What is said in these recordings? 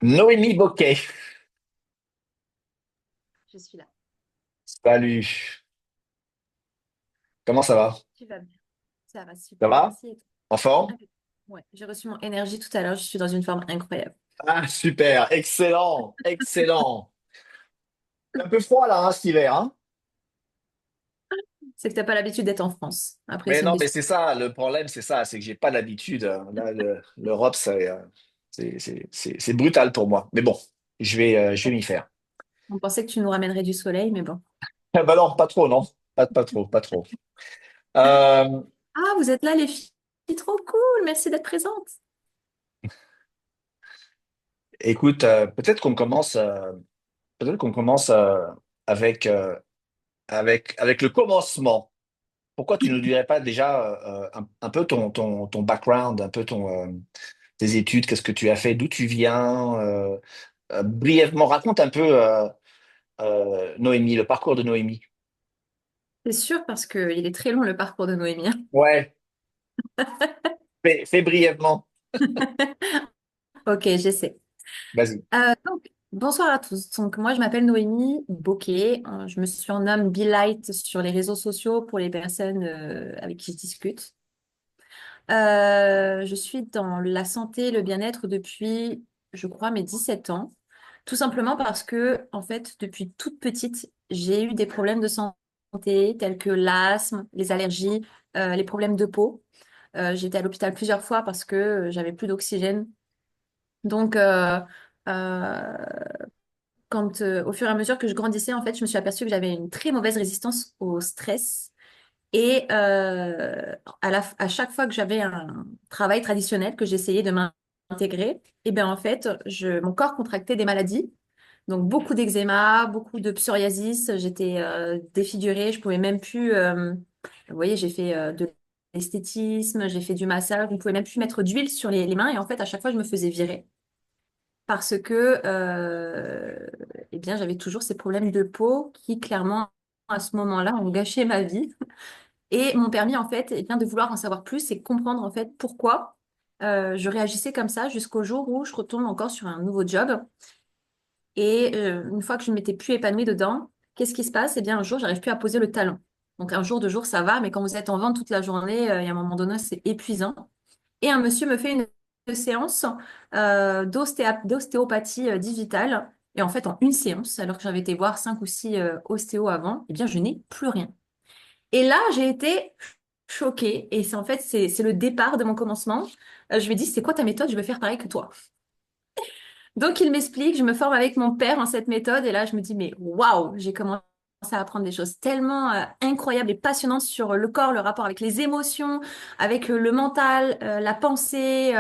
Noémie Boquet, Je suis là. salut. Comment ça va? Tu vas bien. Ça va Ça super, va? merci. Et toi? En forme? Ouais, j'ai reçu mon énergie tout à l'heure. Je suis dans une forme incroyable. Ah, super, excellent, excellent. Un peu froid là, hein, cet hiver, hein? C'est que t'as pas l'habitude d'être en France. Après, Mais c'est une non, mais question. c'est ça, le problème, c'est ça, c'est que j'ai pas l'habitude. Là, l'Europe, c'est brutal pour moi. Mais bon, je vais m'y faire. On pensait que tu nous ramènerais du soleil, mais bon. Ah bah non, pas trop, non. Pas trop, pas trop. Euh, Ah, vous êtes là, les filles. Trop cool. Merci d'être présente. écoute, peut-être qu'on commence avec, avec le commencement. Pourquoi tu ne dirais pas déjà un peu ton background, un peu tes études, qu'est-ce que tu as fait, d'où tu viens, brièvement, raconte un peu Noémie, le parcours de Noémie. C'est sûr parce qu'il est très long le parcours de Noémie. Ouais, fais brièvement, Ok, j'essaie. vas-y. Bonsoir à tous. Donc, moi, je m'appelle Noémie Bouquet. Je me surnomme Be Light sur les réseaux sociaux pour les personnes avec qui je discute. Je suis dans la santé et le bien-être depuis, je crois, mes 17 ans. Tout simplement parce que, en fait, depuis toute petite, j'ai eu des problèmes de santé tels que l'asthme, les allergies, les problèmes de peau. J'étais à l'hôpital plusieurs fois parce que j'avais plus d'oxygène. Donc, euh, au fur et à mesure que je grandissais, en fait, je me suis aperçue que j'avais une très mauvaise résistance au stress. Et à chaque fois que j'avais un travail traditionnel, que j'essayais de m'intégrer, et bien en fait, mon corps contractait des maladies. Donc beaucoup d'eczéma, beaucoup de psoriasis, j'étais défigurée, je pouvais même plus... vous voyez, j'ai fait de l'esthétisme, j'ai fait du massage, je ne pouvais même plus mettre d'huile sur les mains. Et en fait, à chaque fois, je me faisais virer parce que eh bien, j'avais toujours ces problèmes de peau qui, clairement, à ce moment-là, ont gâché ma vie et m'ont permis en fait eh bien, de vouloir en savoir plus et comprendre en fait pourquoi je réagissais comme ça jusqu'au jour où je retourne encore sur un nouveau job. Et une fois que je ne m'étais plus épanouie dedans, qu'est-ce qui se passe? Eh bien, un jour, j'arrive plus à poser le talon. Donc un jour, deux jours, ça va, mais quand vous êtes en vente toute la journée, il y a un moment donné, c'est épuisant. Et un monsieur me fait une séance d'ostéopathie digitale. Et en fait, en une séance, alors que j'avais été voir cinq ou six ostéos avant, eh bien, je n'ai plus rien. Et là, j'ai été choquée. Et c'est le départ de mon commencement. Je lui ai dit, c'est quoi ta méthode? Je veux faire pareil que toi. Donc, il m'explique, je me forme avec mon père en cette méthode. Et là, je me dis, mais waouh, j'ai commencé à apprendre des choses tellement incroyables et passionnantes sur le corps, le rapport avec les émotions, avec le mental, la pensée,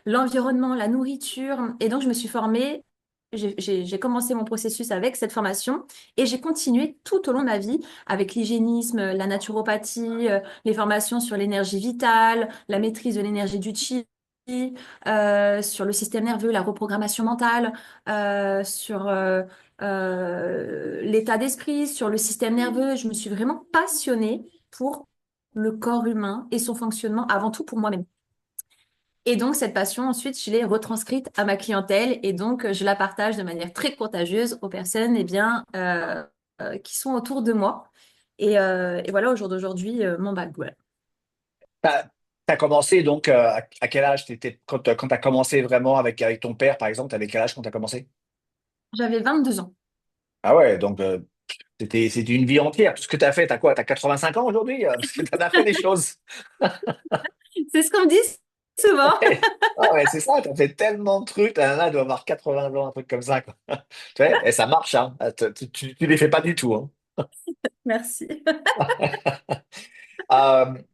l'environnement, la nourriture. Et donc, je me suis formée. J'ai commencé mon processus avec cette formation et j'ai continué tout au long de ma vie avec l'hygiénisme, la naturopathie, les formations sur l'énergie vitale, la maîtrise de l'énergie du chi, sur le système nerveux, la reprogrammation mentale, sur l'état d'esprit, sur le système nerveux. Je me suis vraiment passionnée pour le corps humain et son fonctionnement, avant tout pour moi-même. Et donc, cette passion, ensuite, je l'ai retranscrite à ma clientèle et donc, je la partage de manière très contagieuse aux personnes eh bien, qui sont autour de moi. Et voilà, au jour d'aujourd'hui, mon background. T'as, t'as commencé donc à quel âge quand t'as commencé vraiment avec ton père, par exemple, t'avais quel âge quand t'as commencé? J'avais 22 ans. Ah ouais, donc c'était une vie entière. Tout ce que t'as fait, t'as quoi? T'as 85 ans aujourd'hui? Parce que t'en as fait des choses. C'est ce qu'on me dit souvent. Ah ouais, c'est ça, t'as fait tellement de trucs, la nana doit avoir 80 ans, un truc comme ça, quoi. Tu sais, et ça marche, hein. Tu les fais pas du tout, hein. Merci.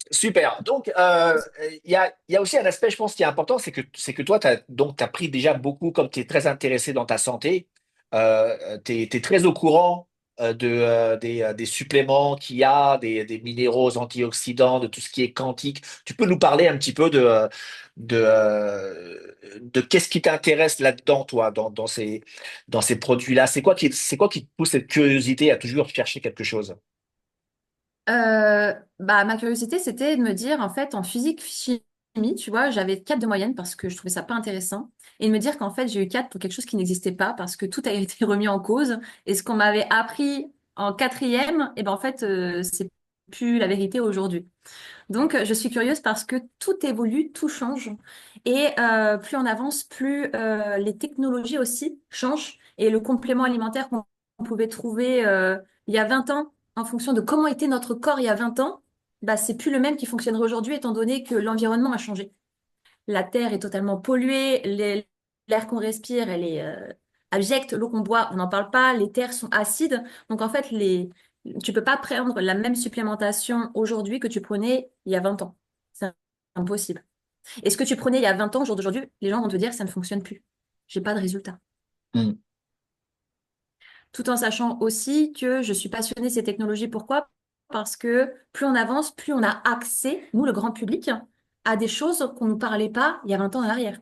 Super. Donc, il y a aussi un aspect, je pense, qui est important, c'est que toi, t'as pris déjà beaucoup, comme tu es très intéressé dans ta santé, tu es très au courant des suppléments qu'il y a, des minéraux antioxydants, de tout ce qui est quantique. Tu peux nous parler un petit peu de qu'est-ce qui t'intéresse là-dedans, toi, dans ces produits-là? C'est quoi qui te pousse cette curiosité à toujours chercher quelque chose? Ma curiosité, c'était de me dire, en fait, en physique chimie, tu vois, j'avais 4 de moyenne parce que je trouvais ça pas intéressant. Et de me dire qu'en fait, j'ai eu 4 pour quelque chose qui n'existait pas parce que tout a été remis en cause. Et ce qu'on m'avait appris en quatrième, et ben en fait, c'est plus la vérité aujourd'hui. Donc, je suis curieuse parce que tout évolue, tout change. Et plus on avance, plus les technologies aussi changent. Et le complément alimentaire qu'on pouvait trouver il y a 20 ans, en fonction de comment était notre corps il y a 20 ans, bah, c'est plus le même qui fonctionnerait aujourd'hui, étant donné que l'environnement a changé. La terre est totalement polluée, l'air qu'on respire, elle est abjecte, l'eau qu'on boit, on n'en parle pas, les terres sont acides. Donc en fait, tu peux pas prendre la même supplémentation aujourd'hui que tu prenais il y a 20 ans. C'est impossible. Et ce que tu prenais il y a 20 ans, au jour d'aujourd'hui, les gens vont te dire que ça ne fonctionne plus. J'ai pas de résultat. Mm. Tout en sachant aussi que je suis passionnée de ces technologies. Pourquoi? Parce que plus on avance, plus on a accès, nous, le grand public, à des choses qu'on ne nous parlait pas il y a 20 ans en arrière.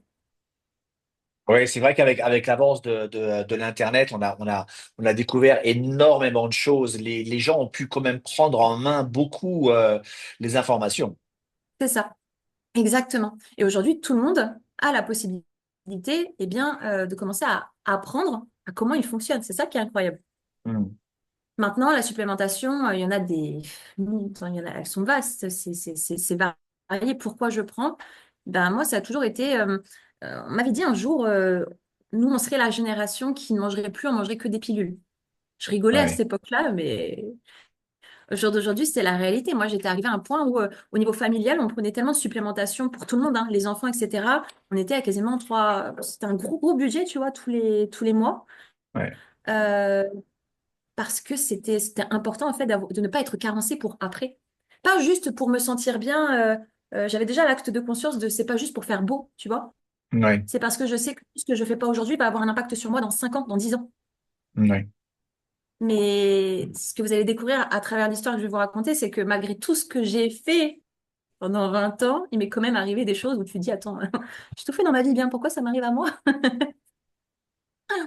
Oui, c'est vrai qu'avec l'avance de l'Internet, on a découvert énormément de choses. Les gens ont pu quand même prendre en main beaucoup les informations. C'est ça. Exactement. Et aujourd'hui, tout le monde a la possibilité, eh bien, de commencer à apprendre à comment il fonctionne. C'est ça qui est incroyable. Mm. Maintenant, la supplémentation, il y en a des... enfin, il y en a, elles sont vastes, c'est varié. Pourquoi je prends? Ben, moi, ça a toujours été... on m'avait dit un jour, nous, on serait la génération qui ne mangerait plus, on mangerait que des pilules. Je rigolais à cette Ouais, époque-là, mais au jour d'aujourd'hui, c'est la réalité. Moi, j'étais arrivée à un point où, au niveau familial, on prenait tellement de supplémentation pour tout le monde, hein, les enfants, etc. On était à quasiment trois. C'était un gros, gros budget, tu vois, tous les mois. ouais, Euh, Parce que c'était important, en fait, de ne pas être carencé pour après. Pas juste pour me sentir bien. J'avais déjà l'acte de conscience de c'est pas juste pour faire beau, tu vois. ouais, C'est parce que je sais que ce que je fais pas aujourd'hui va avoir un impact sur moi dans 5 ans, dans 10 ans. ouais. Mais ce que vous allez découvrir à travers l'histoire que je vais vous raconter, c'est que malgré tout ce que j'ai fait pendant 20 ans, il m'est quand même arrivé des choses où tu te dis, attends, j'ai tout fait dans ma vie bien, pourquoi ça m'arrive à moi?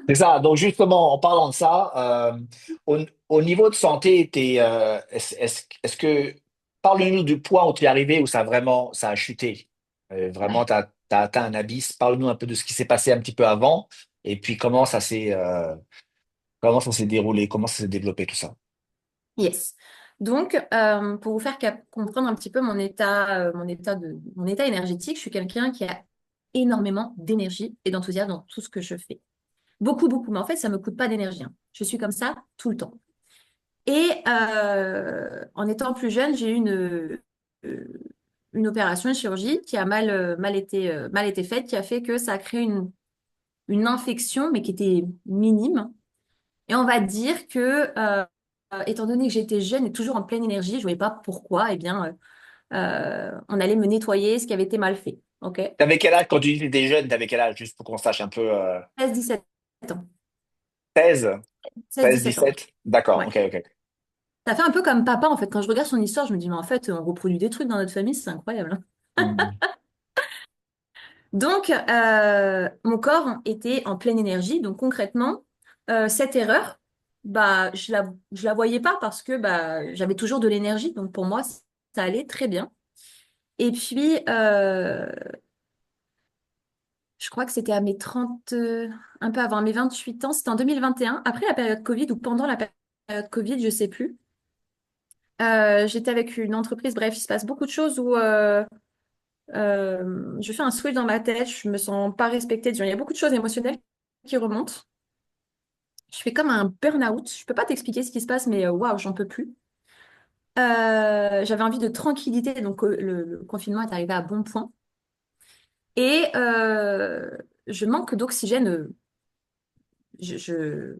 C'est ça. Donc justement, en parlant de ça, au niveau de santé, est-ce que parle-nous du point où tu es arrivé où ça a chuté. Vraiment, Ouais. tu as atteint un abysse. Parle-nous un peu de ce qui s'est passé un petit peu avant et puis comment ça s'est déroulé, comment ça s'est développé tout ça. Yes. Donc, pour vous faire comprendre un petit peu mon état énergétique, je suis quelqu'un qui a énormément d'énergie et d'enthousiasme dans tout ce que je fais. Beaucoup, beaucoup. Mais en fait, ça me coûte pas d'énergie, hein. Je suis comme ça tout le temps. Et en étant plus jeune, j'ai eu une opération, une chirurgie qui a mal été faite, qui a fait que ça a créé une infection, mais qui était minime. Et on va dire que, étant donné que j'étais jeune et toujours en pleine énergie, je ne voyais pas pourquoi, eh bien, on allait me nettoyer ce qui avait été mal fait. OK? T'avais quel âge quand tu dis que t'étais jeune, t'avais quel âge, juste pour qu'on sache un peu 16, 17 ans. 16, 16, 16, 17 ans. 17? D'accord, Ouais. ok, ok. Ça fait un peu comme papa, en fait. Quand je regarde son histoire, je me dis, mais en fait, on reproduit des trucs dans notre famille, c'est incroyable, hein. Hmm. Donc, mon corps était en pleine énergie. Donc, concrètement, cette erreur, bah, je la voyais pas parce que bah, j'avais toujours de l'énergie. Donc, pour moi, ça allait très bien. Et puis, je crois que c'était à mes 30, un peu avant mes 28 ans, c'était en 2021, après la période Covid ou pendant la période Covid, je sais plus. J'étais avec une entreprise, bref, il se passe beaucoup de choses où je fais un switch dans ma tête, je me sens pas respectée. Il y a beaucoup de choses émotionnelles qui remontent. Je fais comme un burn-out. Je peux pas t'expliquer ce qui se passe, mais waouh, j'en peux plus. J'avais envie de tranquillité, donc le confinement est arrivé à bon point. Et je manque d'oxygène. Je,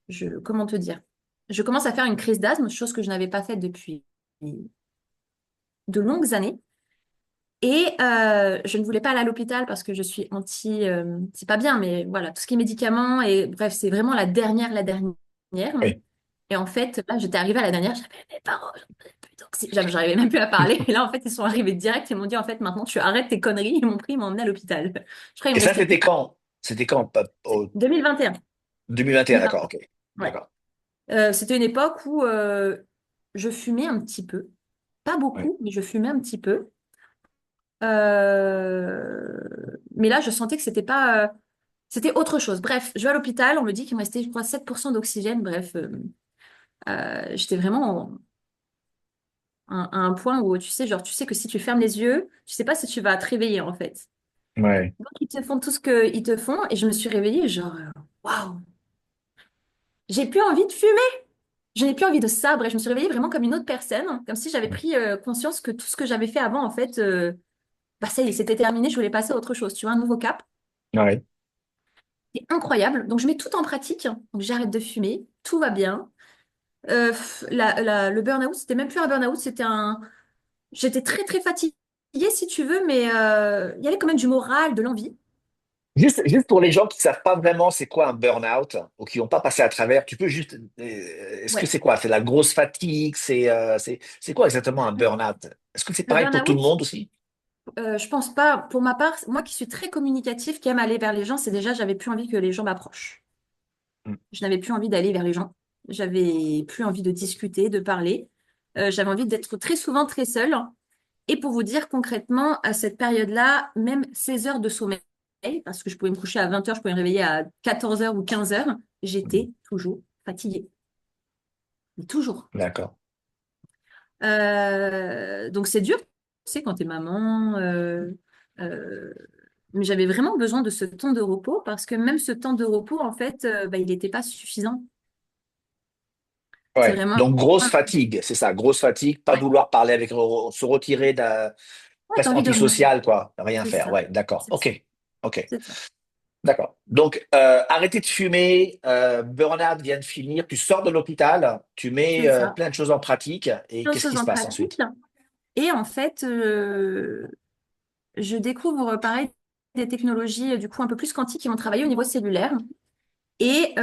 je, comment te dire? Je commence à faire une crise d'asthme, chose que je n'avais pas faite depuis de longues années. Et je ne voulais pas aller à l'hôpital parce que je suis anti, c'est pas bien, mais voilà, tout ce qui est médicaments, et bref, c'est vraiment la dernière. Oui. Et en fait, là, j'étais arrivée à la dernière, j'avais mes parents, j'arrivais même plus à parler. Et là, en fait, ils sont arrivés direct et m'ont dit, en fait, maintenant, tu arrêtes tes conneries. Ils m'ont pris, ils m'ont emmené à l'hôpital. Je crois qu'ils Et me ça, restait c'était plus. quand? C'était quand? 2021. 2021, d'accord, ok. 2021. Ouais. D'accord. C'était une époque où je fumais un petit peu. Pas Oui. beaucoup, mais je fumais un petit peu. Mais là, je sentais que c'était pas, c'était autre chose. Bref, je vais à l'hôpital, on me dit qu'il me restait, je crois, 7% d'oxygène. Bref, j'étais vraiment à un point où tu sais, genre, tu sais que si tu fermes les yeux, tu sais pas si tu vas te réveiller, en fait. Ouais, Donc, ils te font tout ce qu'ils te font, et je me suis réveillée, genre, waouh, j'ai plus envie de fumer. Je n'ai plus envie de ça. Bref, je me suis réveillée vraiment comme une autre personne, comme si j'avais pris conscience que tout ce que j'avais fait avant, en fait, bah ça y est, c'était terminé, je voulais passer à autre chose, tu vois, un nouveau cap. ouais. C'est incroyable. Donc, je mets tout en pratique. Donc, j'arrête de fumer, tout va bien. Le burn-out, c'était même plus un burn-out, c'était un. J'étais très, très fatiguée, si tu veux, mais il y avait quand même du moral, de l'envie. Juste pour les gens qui savent pas vraiment c'est quoi un burn-out ou qui n'ont pas passé à travers, tu peux juste, est-ce que Ouais. c'est quoi? C'est la grosse fatigue? C'est quoi exactement un burn-out? Est-ce que c'est Le pareil pour tout le burn-out, monde aussi? je pense pas. Pour ma part, moi qui suis très communicative, qui aime aller vers les gens, c'est déjà, j'avais plus envie que les gens m'approchent. Mm. Je n'avais plus envie d'aller vers les gens. J'avais plus envie de discuter, de parler. J'avais envie d'être très souvent très seule. Et pour vous dire concrètement, à cette période-là, même 16 heures de sommeil, parce que je pouvais me coucher à 20 heures, je pouvais me réveiller à 14 heures ou 15 heures, Mm. j'étais toujours fatiguée. Mais toujours. D'accord. Donc c'est dur, tu sais, quand t'es maman. Euh, mais j'avais vraiment besoin de ce temps de repos parce que même ce temps de repos, en fait, bah, il n'était pas suffisant. C'est Ouais. vraiment. Donc grosse fatigue, c'est ça, grosse fatigue, pas Ouais, vouloir parler avec, se retirer ouais, t'as presque envie de rien faire. antisocial, quoi, rien C'est faire. ça. Ouais, d'accord. C'est ça. Ok, ok, C'est ça. d'accord. Donc arrêter de fumer, burn-out vient de finir, tu sors de l'hôpital, tu mets C'est ça. plein de choses en pratique et Plein de qu'est-ce qui choses se en passe pratique. ensuite? Et en fait, je découvre pareil des technologies du coup un peu plus quantiques qui vont travailler au niveau cellulaire. Et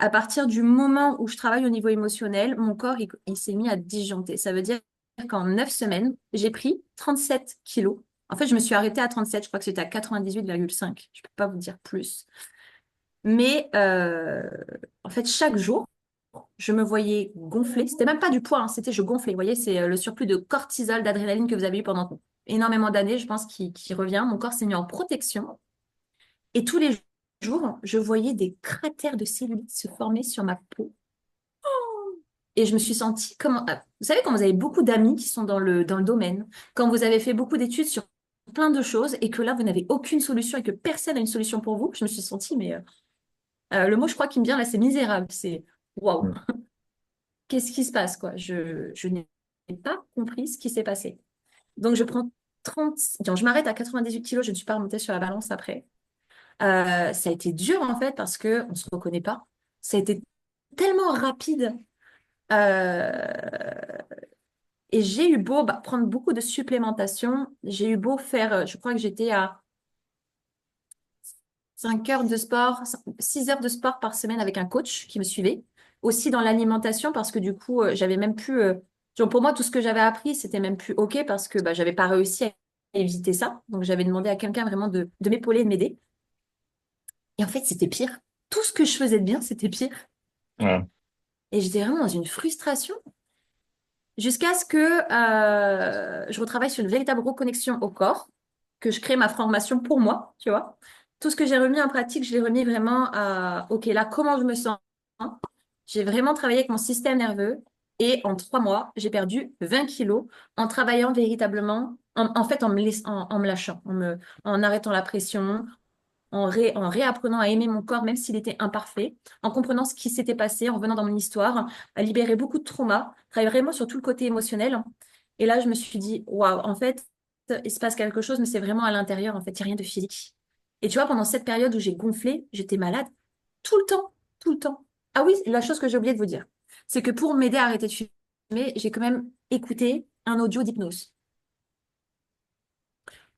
à partir du moment où je travaille au niveau émotionnel, mon corps il s'est mis à disjoncter. Ça veut dire qu'en 9 semaines, j'ai pris 37 kilos. En fait, je me suis arrêtée à 37. Je crois que c'était à 98,5. Je peux pas vous dire plus. Mais en fait, chaque jour, je me voyais gonfler. C'était même pas du poids, hein, c'était je gonflais. Vous voyez, c'est le surplus de cortisol, d'adrénaline que vous avez eu pendant énormément d'années, je pense, qui revient. Mon corps s'est mis en protection. Et tous les jours, je voyais des cratères de cellulite se former sur ma peau. Et je me suis sentie comme... Vous savez, quand vous avez beaucoup d'amis qui sont dans le domaine, quand vous avez fait beaucoup d'études sur plein de choses et que là, vous n'avez aucune solution et que personne n'a une solution pour vous, je me suis sentie, mais le mot, je crois, qui me vient là, c'est misérable. C'est waouh. Mm. Qu'est-ce qui se passe, quoi? Je n'ai pas compris ce qui s'est passé. Donc, je prends 30, non, je m'arrête à 98 kilos, je ne suis pas remontée sur la balance après. Ça a été dur, en fait, parce qu'on ne se reconnaît pas. Ça a été tellement rapide. Euh, et j'ai eu beau prendre beaucoup de supplémentation. J'ai eu beau faire, je crois que j'étais à 5 heures de sport, 6 heures de sport par semaine avec un coach qui me suivait. Aussi dans l'alimentation parce que du coup, j'avais même plus. Genre, pour moi, tout ce que j'avais appris, c'était même plus OK parce que bah, j'avais pas réussi à éviter ça. Donc, j'avais demandé à quelqu'un vraiment de m'épauler et de m'aider. Et en fait, c'était pire. Tout ce que je faisais de bien, c'était pire. Ouais. Et j'étais vraiment dans une frustration jusqu'à ce que je retravaille sur une véritable reconnexion au corps, que je crée ma formation pour moi, tu vois. Tout ce que j'ai remis en pratique, je l'ai remis vraiment à, OK, là, comment je me sens? J'ai vraiment travaillé avec mon système nerveux et en 3 mois, j'ai perdu 20 kilos en travaillant véritablement, en fait, en me lâchant, en arrêtant la pression, en réapprenant à aimer mon corps, même s'il était imparfait, en comprenant ce qui s'était passé, en revenant dans mon histoire, à libérer beaucoup de traumas, travailler vraiment sur tout le côté émotionnel. Et là, je me suis dit, waouh, en fait, il se passe quelque chose, mais c'est vraiment à l'intérieur, en fait, il n'y a rien de physique. Et tu vois, pendant cette période où j'ai gonflé, j'étais malade tout le temps, tout le temps. Ah oui, la chose que j'ai oublié de vous dire, c'est que pour m'aider à arrêter de fumer, j'ai quand même écouté un audio d'hypnose.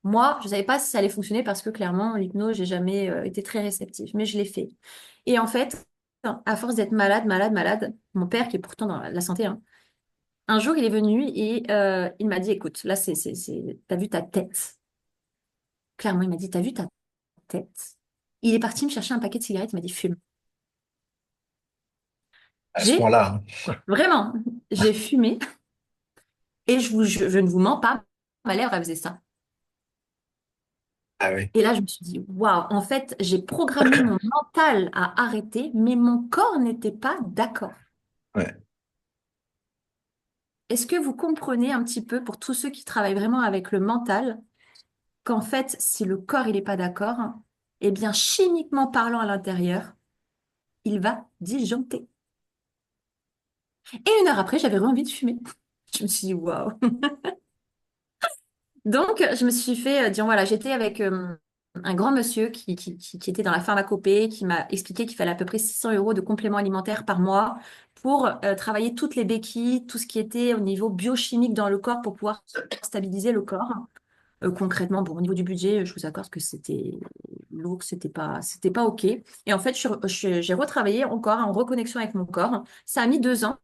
Moi, je ne savais pas si ça allait fonctionner parce que clairement, l'hypnose, j'ai jamais été très réceptive, mais je l'ai fait. Et en fait, à force d'être malade, malade, malade, mon père, qui est pourtant dans la santé, hein, un jour, il est venu et il m'a dit, écoute, là, t'as vu ta tête. Clairement, il m'a dit, t'as vu ta tête. Il est parti me chercher un paquet de cigarettes, il m'a dit, fume. À ce J'ai point-là. vraiment, j'ai fumé et je ne vous mens pas. ma lèvre, elle faisait ça. Ah oui. Et là, je me suis dit, waouh, en fait, j'ai programmé mon mental à arrêter, mais mon corps n'était pas d'accord. Ouais. Est-ce que vous comprenez un petit peu, pour tous ceux qui travaillent vraiment avec le mental, qu'en fait, si le corps il n'est pas d'accord, eh bien, chimiquement parlant à l'intérieur, il va disjoncter. Et une heure après, j'avais envie de fumer. Je me suis dit, waouh. Donc, je me suis fait dire, voilà, j'étais avec un grand monsieur qui était dans la pharmacopée, qui m'a expliqué qu'il fallait à peu près 600 € de compléments alimentaires par mois pour travailler toutes les béquilles, tout ce qui était au niveau biochimique dans le corps pour pouvoir stabiliser le corps. Concrètement, bon, au niveau du budget, je vous accorde que c'était lourd, c'était pas OK. Et en fait, j'ai retravaillé encore en reconnexion avec mon corps. Ça a mis 2 ans.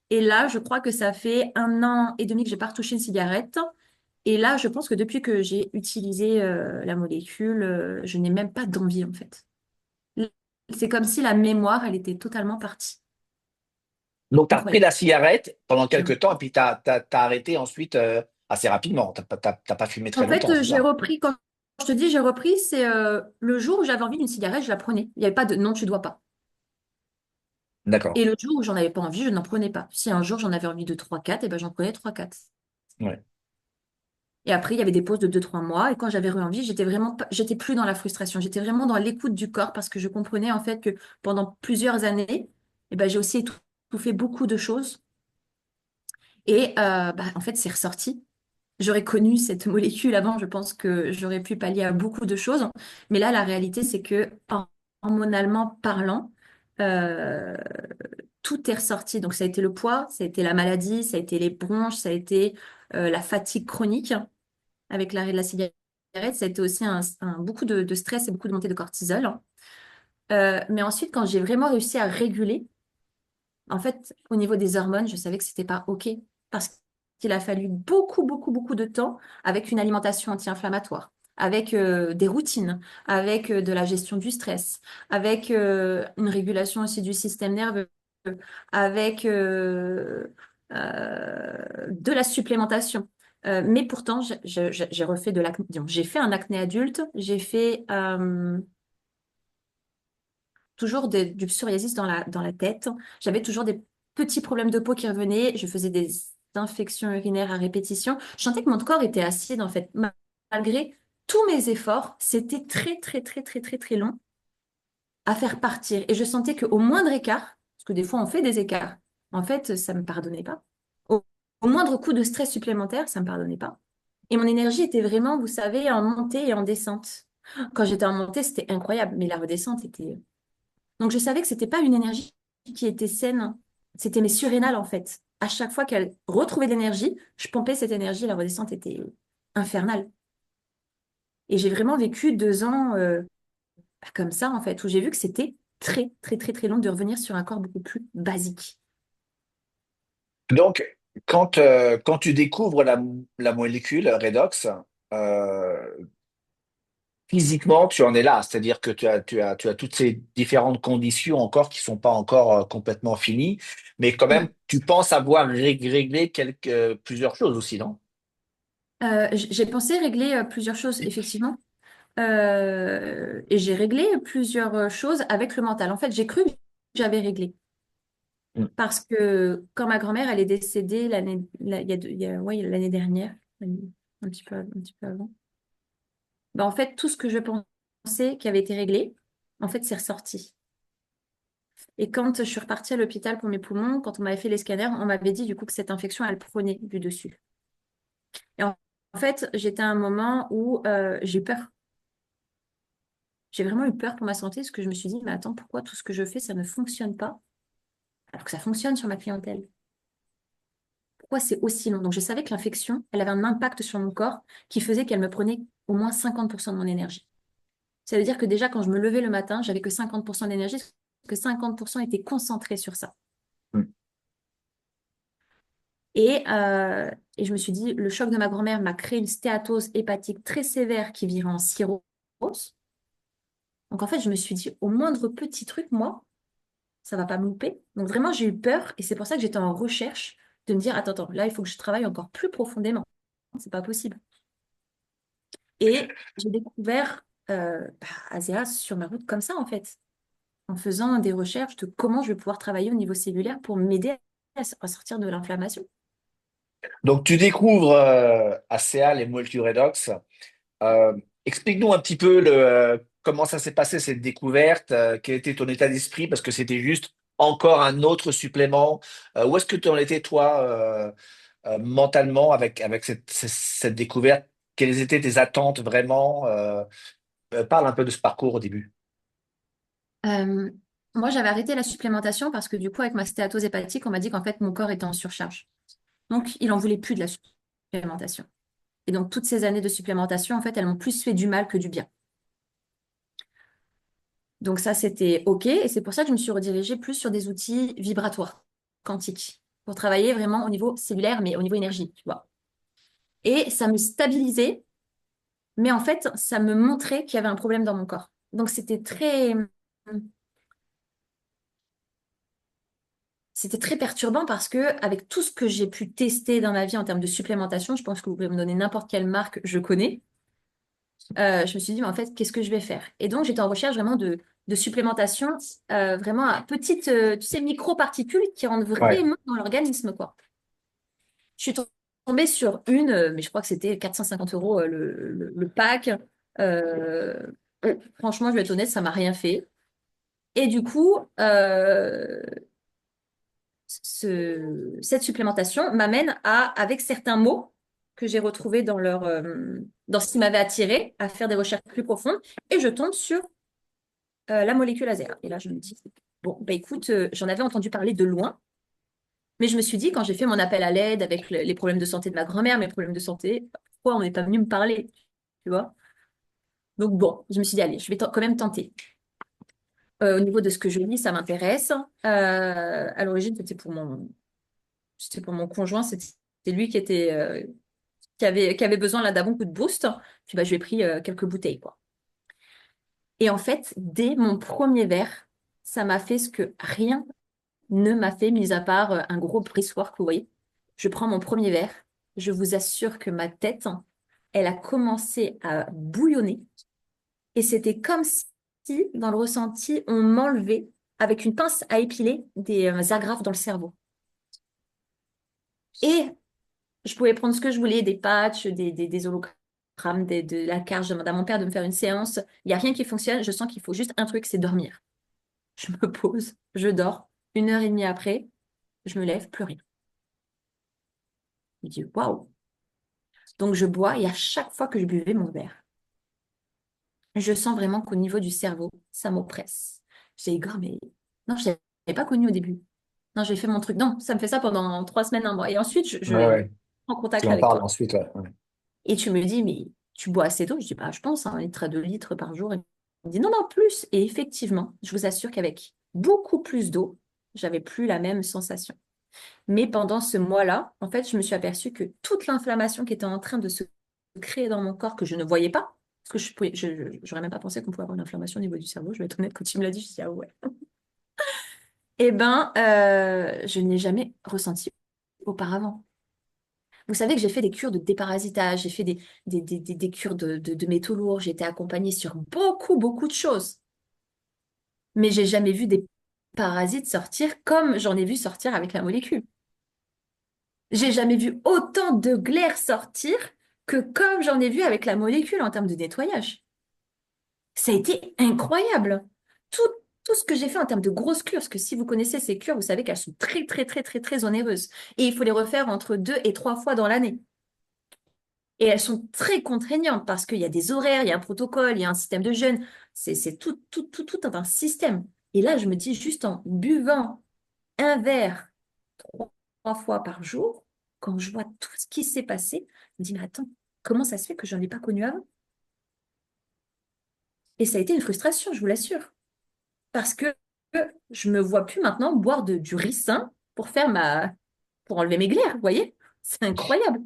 Et là, je crois que ça fait 1 an et demi que j'ai pas retouché une cigarette. Et là, je pense que depuis que j'ai utilisé la molécule, je n'ai même pas d'envie, en fait. C'est comme si la mémoire, elle était totalement partie. Donc, tu as repris Incroyable. la cigarette pendant quelques temps et puis tu as arrêté ensuite assez rapidement. Tu n'as pas fumé très En fait, longtemps, c'est j'ai ça? repris, quand je te dis j'ai repris, c'est le jour où j'avais envie d'une cigarette, je la prenais. Il n'y avait pas de non, tu dois pas. D'accord. Et le jour où j'en avais pas envie, je n'en prenais pas. Si un jour j'en avais envie de 3 4, et ben j'en prenais 3 4. Ouais. Et après, il y avait des pauses de 2 3 mois. Et quand j'avais envie, j'étais plus dans la frustration. J'étais vraiment dans l'écoute du corps parce que je comprenais en fait que pendant plusieurs années, et ben, j'ai aussi étouffé beaucoup de choses. Et en fait, c'est ressorti. J'aurais connu cette molécule avant, je pense que j'aurais pu pallier à beaucoup de choses. Mais là, la réalité, c'est que hormonalement parlant, euh, tout est ressorti. Donc, ça a été le poids, ça a été la maladie, ça a été les bronches, ça a été la fatigue chronique avec l'arrêt de la cigarette. Ça a été aussi beaucoup de stress et beaucoup de montée de cortisol. Mais ensuite, quand j'ai vraiment réussi à réguler, en fait, au niveau des hormones, je savais que c'était pas OK parce qu'il a fallu beaucoup, beaucoup, beaucoup de temps avec une alimentation anti-inflammatoire, avec des routines, avec de la gestion du stress, avec une régulation aussi du système nerveux, avec de la supplémentation. Mais pourtant, j'ai refait de l'acné. Disons, j'ai fait un acné adulte, j'ai fait toujours du psoriasis dans la tête. J'avais toujours des petits problèmes de peau qui revenaient. Je faisais des infections urinaires à répétition. Je sentais que mon corps était acide, en fait. Malgré tous mes efforts, c'était très, très, très, très, très, très long à faire partir. Et je sentais qu'au moindre écart, parce que des fois on fait des écarts, en fait, ça ne me pardonnait pas. Au moindre coup de stress supplémentaire, ça ne me pardonnait pas. Et mon énergie était vraiment, vous savez, en montée et en descente. Quand j'étais en montée, c'était incroyable, mais la redescente était... Donc je savais que c'était pas une énergie qui était saine, c'était mes surrénales en fait. À chaque fois qu'elle retrouvait de l'énergie, je pompais cette énergie, la redescente était infernale. Et j'ai vraiment vécu 2 ans comme ça en fait, où j'ai vu que c'était très très très très long de revenir sur un corps beaucoup plus basique. Donc, quand tu découvres la molécule Redox, euh, physiquement, tu en es là. C'est-à-dire que tu as toutes ces différentes conditions encore qui sont pas encore complètement finies. Mais quand même, Mm. tu penses avoir réglé plusieurs choses aussi, non? J'ai pensé régler plusieurs choses, effectivement. Et j'ai réglé plusieurs choses avec le mental. En fait, j'ai cru que j'avais réglé. Mm. Parce que quand ma grand-mère, elle est décédée ouais, l'année dernière, un petit peu avant, ben, en fait, tout ce que je pensais qui avait été réglé, en fait, c'est ressorti. Et quand je suis repartie à l'hôpital pour mes poumons, quand on m'avait fait les scanners, on m'avait dit du coup que cette infection, elle prenait du dessus. Et en fait, j'étais à un moment où j'ai eu peur. J'ai vraiment eu peur pour ma santé parce que je me suis dit, mais attends, pourquoi tout ce que je fais, ça ne fonctionne pas alors que ça fonctionne sur ma clientèle? Pourquoi c'est aussi long? Donc, je savais que l'infection, elle avait un impact sur mon corps qui faisait qu'elle me prenait au moins 50% de mon énergie. Ça veut dire que déjà, quand je me levais le matin, j'avais que 50% d'énergie, parce que 50% était concentré sur ça. Mm. Et je me suis dit, le choc de ma grand-mère m'a créé une stéatose hépatique très sévère qui virait en cirrhose. Donc, en fait, je me suis dit, au moindre petit truc, moi, ça va pas me louper. Donc, vraiment, j'ai eu peur et c'est pour ça que j'étais en recherche de me dire, attends, attends, là, il faut que je travaille encore plus profondément. c'est pas possible. Et j'ai découvert Aséa sur ma route comme ça, en fait, en faisant des recherches de comment je vais pouvoir travailler au niveau cellulaire pour m'aider à sortir de l'inflammation. Donc, tu découvres ACA, les molécules redox. Explique-nous un petit peu comment ça s'est passé, cette découverte, quel était ton état d'esprit, parce que c'était juste encore un autre supplément. Où est-ce que tu en étais, toi, mentalement, avec cette découverte? Quelles étaient tes attentes vraiment? Parle un peu de ce parcours au début. Euh, Moi, j'avais arrêté la supplémentation parce que du coup, avec ma stéatose hépatique, on m'a dit qu'en fait, mon corps était en surcharge. Donc, il en voulait plus de la supplémentation. Et donc, toutes ces années de supplémentation, en fait, elles m'ont plus fait du mal que du bien. Donc, ça, c'était OK. Et c'est pour ça que je me suis redirigée plus sur des outils vibratoires, quantiques, pour travailler vraiment au niveau cellulaire, mais au niveau énergie, tu vois. Et ça me stabilisait, mais en fait, ça me montrait qu'il y avait un problème dans mon corps. Donc, c'était très perturbant parce que avec tout ce que j'ai pu tester dans ma vie en termes de supplémentation, je pense que vous pouvez me donner n'importe quelle marque, je connais. Je me suis dit, mais en fait, qu'est-ce que je vais faire? Et donc, j'étais en recherche vraiment de supplémentation, vraiment à petites, tu sais, micro-particules qui rentrent Ouais. vraiment dans l'organisme, quoi. Je suis tombée sur une, mais je crois que c'était 450 euros le pack. Euh, Franchement, je vais être honnête, ça m'a rien fait. Et du coup, cette supplémentation m'amène avec certains mots que j'ai retrouvés dans ce qui m'avait attiré, à faire des recherches plus profondes, et je tombe sur la molécule ASEA. Et là, je me dis, bon, bah écoute, j'en avais entendu parler de loin, mais je me suis dit, quand j'ai fait mon appel à l'aide avec les problèmes de santé de ma grand-mère, mes problèmes de santé, pourquoi on n'est pas venu me parler, tu vois? Donc bon, je me suis dit, allez, je vais quand même tenter. Au niveau de ce que je lis, ça m'intéresse. À l'origine, c'était pour mon conjoint, c'était lui qui avait besoin là d'un bon coup de boost. Puis bah, je lui ai pris quelques bouteilles, quoi. Et en fait, dès mon premier verre, ça m'a fait ce que rien ne m'a fait, mis à part un gros brissoir que vous voyez. Je prends mon premier verre, je vous assure que ma tête, elle a commencé à bouillonner. Et c'était comme si, dans le ressenti, on m'enlevait avec une pince à épiler des agrafes dans le cerveau. Et je pouvais prendre ce que je voulais, des patchs, des hologrammes, de la carte. Je demande à mon père de me faire une séance. Il n'y a rien qui fonctionne. Je sens qu'il faut juste un truc, c'est dormir. Je me pose, je dors. 1 heure et demie après, je me lève, plus rien. Je me dis, waouh. Donc je bois et à chaque fois que je buvais mon verre, je sens vraiment qu'au niveau du cerveau, ça m'oppresse. J'ai dit, mais non, je n'avais pas connu au début. Non, j'ai fait mon truc. Non, ça me fait ça pendant 3 semaines, un mois. Et ensuite, Ouais, je ouais. prends Tu contact en avec parles toi. ensuite, ouais. Ouais. Et tu me dis, mais tu bois assez d'eau? Je dis, bah, je pense, 1 litre à 2 litres par jour. Et il me dit, non, non, plus. Et effectivement, je vous assure qu'avec beaucoup plus d'eau, j'avais plus la même sensation. Mais pendant ce mois-là, en fait, je me suis aperçue que toute l'inflammation qui était en train de se créer dans mon corps, que je ne voyais pas, parce que j'aurais même pas pensé qu'on pouvait avoir une inflammation au niveau du cerveau, je vais être honnête, quand tu me l'as dit, je dis, ah ouais. Eh ben, je n'ai jamais ressenti auparavant. Vous savez que j'ai fait des cures de déparasitage, j'ai fait des cures de métaux lourds, j'ai été accompagnée sur beaucoup, beaucoup de choses. Mais j'ai jamais vu des parasites sortir comme j'en ai vu sortir avec la molécule. J'ai jamais vu autant de glaire sortir que comme j'en ai vu avec la molécule en termes de nettoyage. Ça a été incroyable. Tout, tout ce que j'ai fait en termes de grosses cures, parce que si vous connaissez ces cures, vous savez qu'elles sont très, très, très, très, très onéreuses. Et il faut les refaire entre 2 et 3 fois dans l'année. Et elles sont très contraignantes parce qu'il y a des horaires, il y a un protocole, il y a un système de jeûne. C'est tout un système. Et là, je me dis, juste en buvant un verre 3 fois par jour, quand je vois tout ce qui s'est passé, je me dis, mais attends, comment ça se fait que je n'en ai pas connu avant? Et ça a été une frustration, je vous l'assure. Parce que je me vois plus maintenant boire du ricin pour enlever mes glaires, vous voyez? C'est incroyable.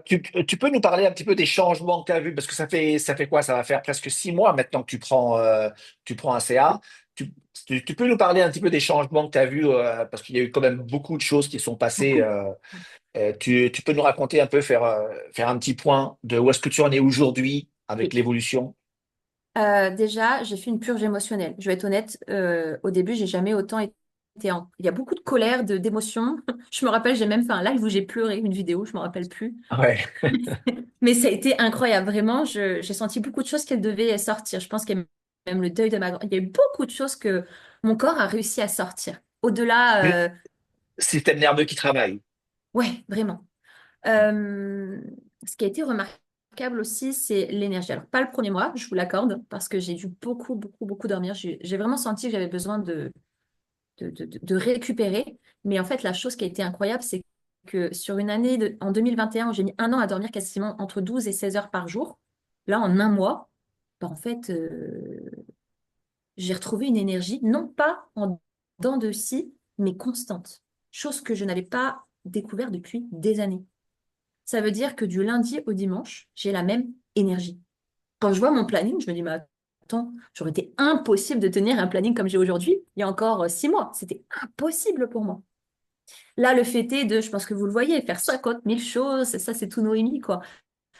Tu peux nous parler un petit peu des changements que tu as vus, parce que ça fait quoi? Ça va faire presque 6 mois maintenant que tu prends un CA. Tu, Tu peux nous parler un petit peu des changements que tu as vus, parce qu'il y a eu quand même beaucoup de choses qui sont passées. Beaucoup. Tu peux nous raconter un peu, faire un petit point de où est-ce que tu en es aujourd'hui avec Oui. l'évolution? Déjà, j'ai fait une purge émotionnelle. Je vais être honnête, au début, j'ai jamais autant été en... Il y a beaucoup de colère, d'émotions. Je me rappelle, j'ai même fait un live où j'ai pleuré, une vidéo, je me rappelle plus. Ouais. Mais ça a été incroyable, vraiment. J'ai senti beaucoup de choses qu'elles devaient sortir. Je pense qu'il y a même le deuil de ma grand. Il y a eu beaucoup de choses que mon corps a réussi à sortir. Au-delà, Système nerveux qui travaille. ouais, vraiment. Euh, Ce qui a été remarquable aussi, c'est l'énergie. Alors, pas le premier mois, je vous l'accorde, parce que j'ai dû beaucoup, beaucoup, beaucoup dormir. J'ai vraiment senti que j'avais besoin de récupérer. Mais en fait, la chose qui a été incroyable, c'est que sur une année en 2021, où j'ai mis un an à dormir quasiment entre 12 et 16 heures par jour, là, en un mois, bah, en fait, j'ai retrouvé une énergie, non pas en dents de scie, mais constante. Chose que je n'avais pas découvert depuis des années. Ça veut dire que du lundi au dimanche, j'ai la même énergie. Quand je vois mon planning, je me dis, mais attends, j'aurais été impossible de tenir un planning comme j'ai aujourd'hui il y a encore 6 mois. C'était impossible pour moi. Là, le fait est de, je pense que vous le voyez, faire 50 000 choses, ça c'est tout Noémie, quoi.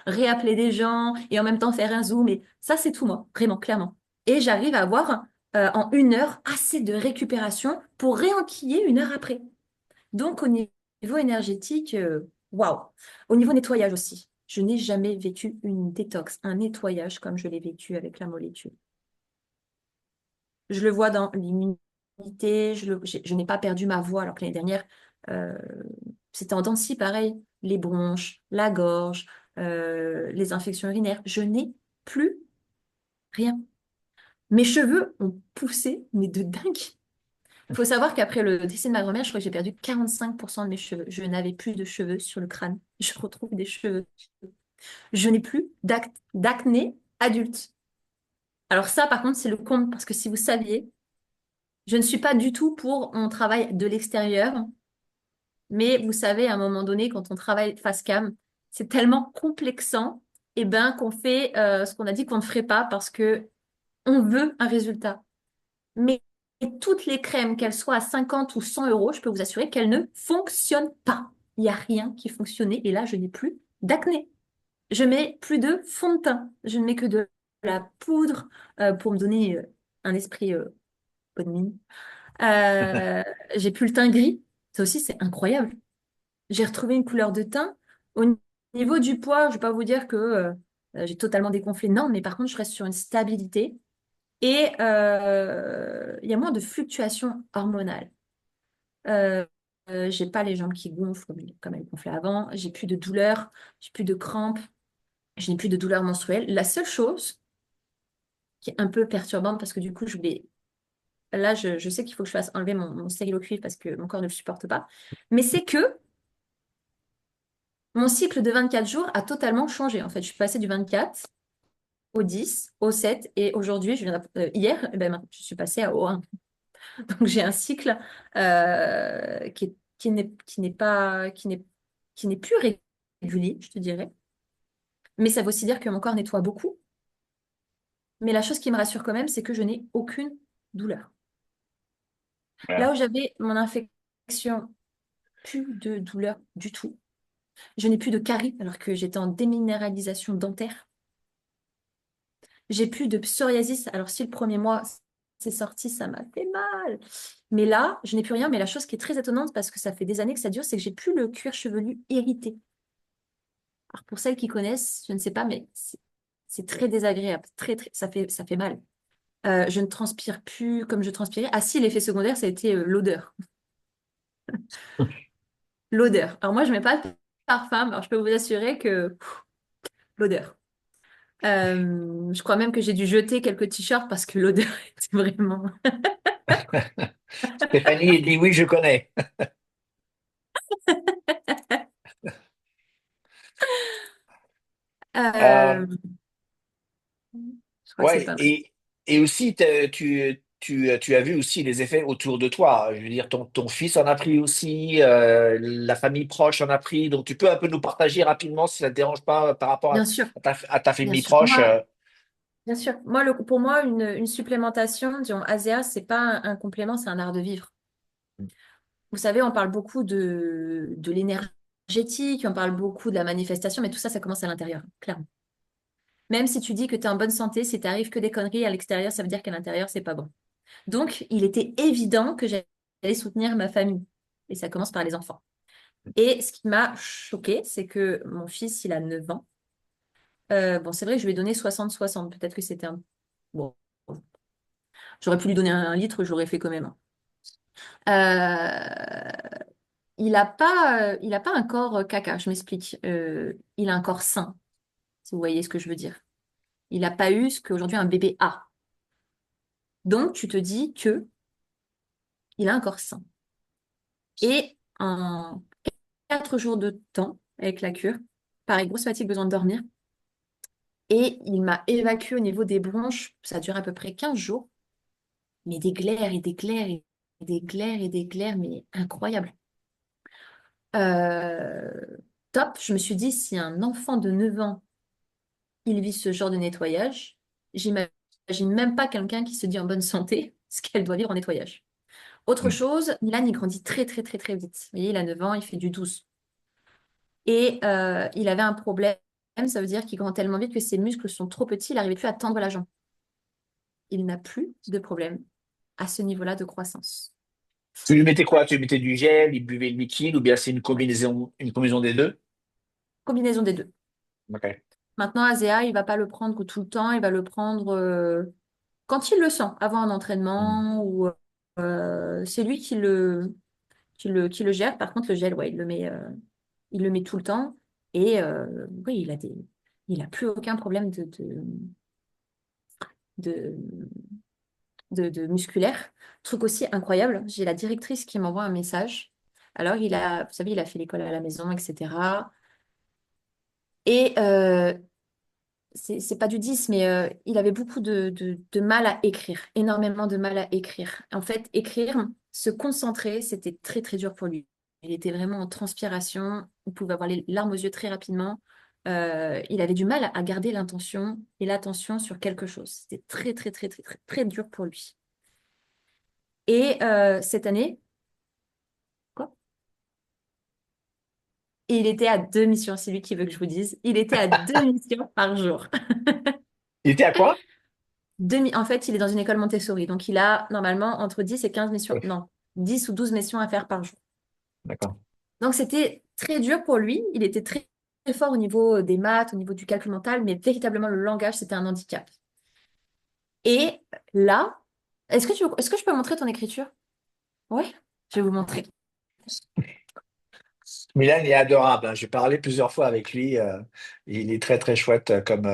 Réappeler des gens et en même temps faire un zoom, et ça c'est tout moi, vraiment, clairement. Et j'arrive à avoir en une heure assez de récupération pour réenquiller une heure après. Donc, au niveau énergétique, waouh. Au niveau nettoyage aussi, je n'ai jamais vécu une détox, un nettoyage comme je l'ai vécu avec la molécule. Je le vois dans l'immunité, je n'ai pas perdu ma voix alors que l'année dernière, euh, c'était en dents de scie, pareil. Les bronches, la gorge, les infections urinaires. Je n'ai plus rien. Mes cheveux ont poussé, mais de dingue. Il faut savoir qu'après le décès de ma grand-mère, je crois que j'ai perdu 45% de mes cheveux. Je n'avais plus de cheveux sur le crâne. Je retrouve des cheveux. Je n'ai plus d'acné adulte. Alors ça, par contre, c'est le comble parce que si vous saviez, je ne suis pas du tout pour on travaille de l'extérieur, mais vous savez, à un moment donné, quand on travaille face cam, c'est tellement complexant, et ben qu'on fait ce qu'on a dit qu'on ne ferait pas parce que on veut un résultat. Mais toutes les crèmes, qu'elles soient à 50 ou 100 euros, je peux vous assurer qu'elles ne fonctionnent pas. Il n'y a rien qui fonctionnait et là, je n'ai plus d'acné. Je mets plus de fond de teint. Je ne mets que de la poudre pour me donner un esprit bonne mine. Euh, j'ai plus le teint gris. Ça aussi, c'est incroyable. J'ai retrouvé une couleur de teint. Au niveau du poids, je ne vais pas vous dire que j'ai totalement dégonflé. Non, mais par contre, je reste sur une stabilité. Et il y a moins de fluctuations hormonales. Euh, j'ai pas les jambes qui gonflent comme elles gonflaient avant. J'ai plus de douleurs, j'ai plus de crampes, je n'ai plus de douleurs menstruelles. La seule chose qui est un peu perturbante parce que du coup, je voulais. Là, je sais qu'il faut que je fasse enlever mon stérilet cuivre parce que mon corps ne le supporte pas. Mais c'est que mon cycle de 24 jours a totalement changé. En fait, je suis passée du 24 au 10, au 7 et aujourd'hui, hier, eh ben, je suis passée au 1. Donc j'ai un cycle qui n'est plus régulier, je te dirais. Mais ça veut aussi dire que mon corps nettoie beaucoup. Mais la chose qui me rassure quand même, c'est que je n'ai aucune douleur. Là Ouais. où j'avais mon infection, plus de douleur du tout. Je n'ai plus de caries alors que j'étais en déminéralisation dentaire. J'ai plus de psoriasis. Alors si le premier mois c'est sorti, ça m'a fait mal. Mais là, je n'ai plus rien. Mais la chose qui est très étonnante, parce que ça fait des années que ça dure, c'est que j'ai plus le cuir chevelu irrité. Alors pour celles qui connaissent, je ne sais pas, mais c'est très désagréable. Très, très, ça fait mal. Je ne transpire plus comme je transpirais. Ah si, l'effet secondaire, ça a été l'odeur. L'odeur. Alors moi, je ne mets pas de parfum, alors je peux vous assurer que l'odeur. Je crois même que j'ai dû jeter quelques t-shirts parce que l'odeur était vraiment... Stéphanie dit oui, je connais. Euh, Euh, je crois que c'est ouais, pas mal. et aussi, tu as vu aussi les effets autour de toi. Je veux dire, ton fils en a pris aussi, la famille proche en a pris. Donc, tu peux un peu nous partager rapidement, si ça ne te dérange pas, par rapport Bien sûr, à ta bien famille sûr. proche. Moi, Bien sûr. Moi, pour moi, une supplémentation, disons, ASEA, c'est pas un complément, c'est un art de vivre. Vous savez, on parle beaucoup de l'énergétique, on parle beaucoup de la manifestation, mais tout ça, ça commence à l'intérieur, clairement. Même si tu dis que tu es en bonne santé, si t'arrives que des conneries à l'extérieur, ça veut dire qu'à l'intérieur, c'est pas bon. Donc, il était évident que j'allais soutenir ma famille. Et ça commence par les enfants. Et ce qui m'a choqué, c'est que mon fils, il a 9 ans. Bon, c'est vrai que je lui ai donné 60-60. Peut-être que c'était un... Bon, j'aurais pu lui donner un litre, j'aurais fait quand même. Euh, il a pas un corps caca, je m'explique. Il a un corps sain, si vous voyez ce que je veux dire. Il n'a pas eu ce qu'aujourd'hui un bébé a. Donc, tu te dis que il a un corps sain. Et en 4 jours de temps avec la cure, pareil, grosse fatigue, besoin de dormir. Et il m'a évacué au niveau des bronches. Ça a duré à peu près 15 jours. Mais des glaires et des glaires et des glaires et des glaires, mais incroyable. Euh, top. Je me suis dit, si un enfant de 9 ans, il vit ce genre de nettoyage, j'imagine même pas quelqu'un qui se dit en bonne santé ce qu'elle doit vivre en nettoyage. Autre Mm. chose, Milan, il grandit très, très, très, très vite. Vous voyez, il a 9 ans, il fait du 12. Et il avait un problème, ça veut dire qu'il grandit tellement vite que ses muscles sont trop petits, il n'arrivait plus à tendre la jambe. Il n'a plus de problème à ce niveau-là de croissance. Tu lui mettais quoi? Tu lui mettais du gel, il buvait le liquide, ou bien c'est une combinaison des deux? Combinaison des deux. Ok. Maintenant, Azea, il va pas le prendre tout le temps, il va le prendre quand il le sent, avant un Mm. entraînement, ou c'est lui qui le gère. Par contre, le gel, ouais, il le met tout le temps. Et oui, il a plus aucun problème de, de musculaire. Truc aussi incroyable, j'ai la directrice qui m'envoie un message. Alors, vous savez, il a fait l'école à la maison, etc. Et c'est pas du 10, mais il avait beaucoup de mal à écrire, énormément de mal à écrire. En fait, écrire, se concentrer, c'était très, très dur pour lui. Il était vraiment en transpiration, il pouvait avoir les larmes aux yeux très rapidement. Il avait du mal à garder l'intention et l'attention sur quelque chose. C'était très, très, très, très, très, très dur pour lui. Et cette année, quoi? Il était à 2 missions, c'est lui qui veut que je vous dise. Il était à 2 missions par jour. Il était à quoi? En fait, il est dans une école Montessori, donc il a normalement entre 10 et 15 missions, Oui, non, 10 ou 12 missions à faire par jour. d'accord. Donc c'était très dur pour lui, il était très, très fort au niveau des maths, au niveau du calcul mental, mais véritablement le langage, c'était un handicap. Et là, est-ce que je peux montrer ton écriture? Oui, je vais vous montrer. Milan est adorable, hein. J'ai parlé plusieurs fois avec lui. Il est très très chouette comme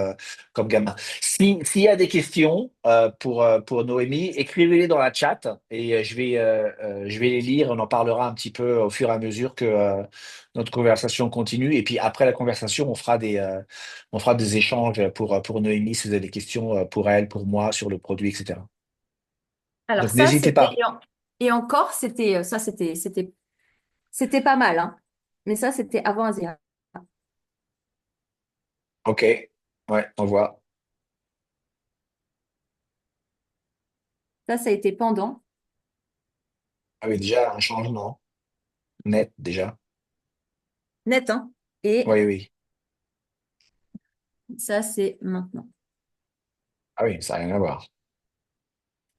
gamin. S'il y a des questions pour Noémie, écrivez-les dans la chat et je vais les lire. On en parlera un petit peu au fur et à mesure que notre conversation continue. Et puis après la conversation, on fera des échanges pour Noémie si vous avez des questions pour elle, pour moi sur le produit, etc. Alors Donc ça, n'hésitez c'était, pas. et encore, c'était pas mal, hein. Mais ça, c'était avant Asia. OK. Ouais, on voit. Ça a été pendant. Ah oui, déjà un changement net déjà. Net, hein. Et Oui, oui. ça, c'est maintenant. Ah oui, ça n'a rien à voir.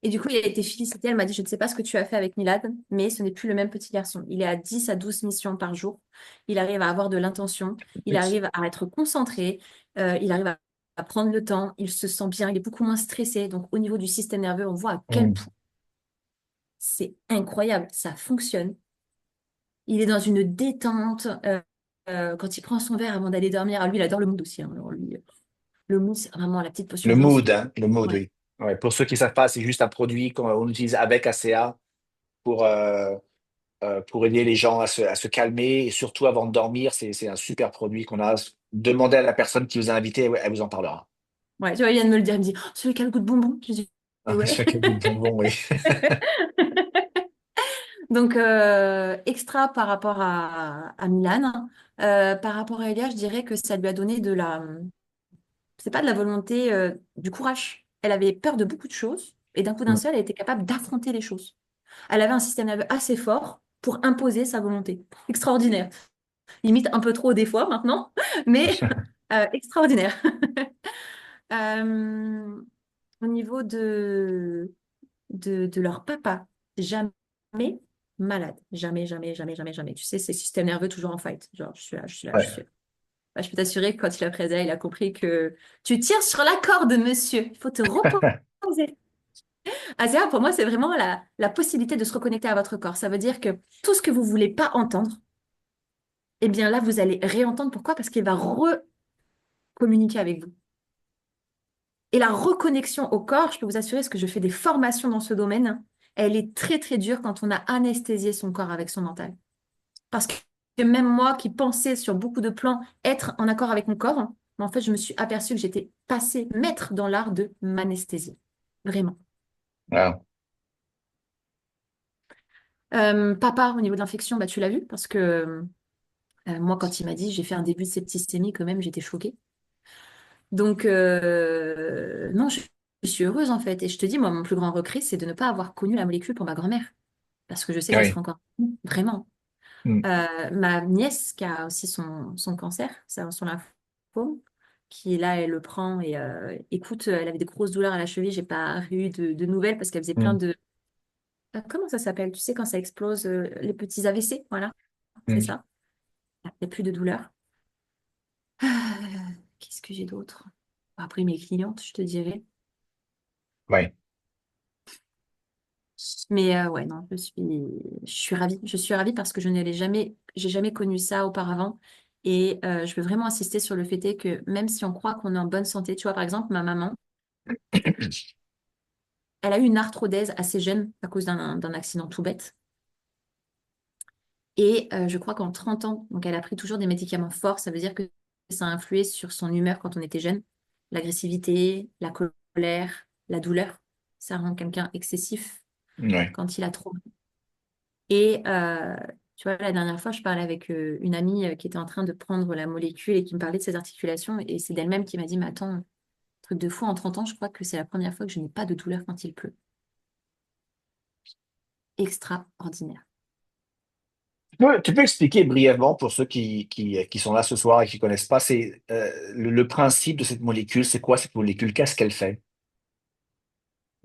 Et du coup, il a été félicité. Elle m'a dit, je ne sais pas ce que tu as fait avec Milad, mais ce n'est plus le même petit garçon. Il est à 10 à 12 missions par jour. Il arrive à avoir de l'intention. Il arrive à être concentré. Il arrive à prendre le temps. Il se sent bien. Il est beaucoup moins stressé. Donc, au niveau du système nerveux, on voit à quel Mm. point c'est incroyable. Ça fonctionne. Il est dans une détente. Quand il prend son verre avant d'aller dormir, lui, il adore le mood aussi, hein. Alors, lui, le mood, c'est vraiment la petite potion Le de mood, l'insomnie. hein, le mood, Ouais. oui. Ouais, pour ceux qui ne savent pas, c'est juste un produit qu'on utilise avec ACA pour aider les gens à se calmer et surtout avant de dormir. C'est un super produit qu'on a. Demandez à la personne qui vous a invité, elle vous en parlera. Ouais, tu vois, il vient de me le dire. Il me dit, oh, celui qui a le goût de bonbon. Je dis, Ah, ouais. c'est quel goût de bonbon, oui. Donc, extra par rapport à Milan. Par rapport à Elia, je dirais que ça lui a donné C'est pas de la volonté, du courage. Elle avait peur de beaucoup de choses et d'un coup d'un Mm. seul, elle était capable d'affronter les choses. Elle avait un système nerveux assez fort pour imposer sa volonté. Extraordinaire. Limite un peu trop des fois maintenant, mais extraordinaire. Euh, Au niveau de leur papa, jamais malade. Jamais, jamais, jamais, jamais, jamais. Tu sais, c'est système nerveux toujours en fight. Genre, je suis là, je suis là, je suis Ouais. là. Bah, je peux t'assurer que quand il a pris Azéa, il a compris que tu tires sur la corde, monsieur. Il faut te reposer. Azéa, pour moi, c'est vraiment la possibilité de se reconnecter à votre corps. Ça veut dire que tout ce que vous voulez pas entendre, eh bien là, vous allez réentendre. Pourquoi? Parce qu'il va recommuniquer avec vous. Et la reconnexion au corps, je peux vous assurer, parce que je fais des formations dans ce domaine, elle est très très dure quand on a anesthésié son corps avec son mental. Parce que même moi qui pensais sur beaucoup de plans être en accord avec mon corps, mais en fait, je me suis aperçue que j'étais passée maître dans l'art de m'anesthésier. Vraiment. Ah, Papa, au niveau de l'infection, bah, tu l'as vu, parce que moi, quand il m'a dit j'ai fait un début de septicémie, quand même, j'étais choquée. Donc, non, je suis heureuse en fait. Et je te dis, moi, mon plus grand regret, c'est de ne pas avoir connu la molécule pour ma grand-mère. Parce que je sais qu'elle oui. serait encore vraiment. Mm. Ma nièce, qui a aussi son cancer, son lymphome, qui là, elle le prend et écoute, elle avait des grosses douleurs à la cheville. J'ai pas eu de nouvelles parce qu'elle faisait plein Mm. de. Comment ça s'appelle? Tu sais, quand ça explose, les petits AVC, voilà, c'est Mm. ça. Il n'y a plus de douleur. Ah, qu'est-ce que j'ai d'autre? Après, mes clientes, je te dirais. Ouais. Mais ouais, non, je suis ravie. Je suis ravie parce que j'ai jamais connu ça auparavant. Et je veux vraiment insister sur le fait est que même si on croit qu'on est en bonne santé, tu vois, par exemple, ma maman, elle a eu une arthrodèse assez jeune à cause d'un accident tout bête. Et je crois qu'en 30 ans, donc elle a pris toujours des médicaments forts. Ça veut dire que ça a influé sur son humeur quand on était jeune. L'agressivité, la colère, la douleur. Ça rend quelqu'un excessif Ouais. quand il a trop. Et tu vois, la dernière fois, je parlais avec une amie qui était en train de prendre la molécule et qui me parlait de ses articulations. Et c'est d'elle-même qui m'a dit, mais attends, truc de fou, en 30 ans, je crois que c'est la première fois que je n'ai pas de douleur quand il pleut. Extraordinaire. Tu peux expliquer brièvement pour ceux qui sont là ce soir et qui connaissent pas, c'est le principe de cette molécule, c'est quoi cette molécule? Qu'est-ce qu'elle fait?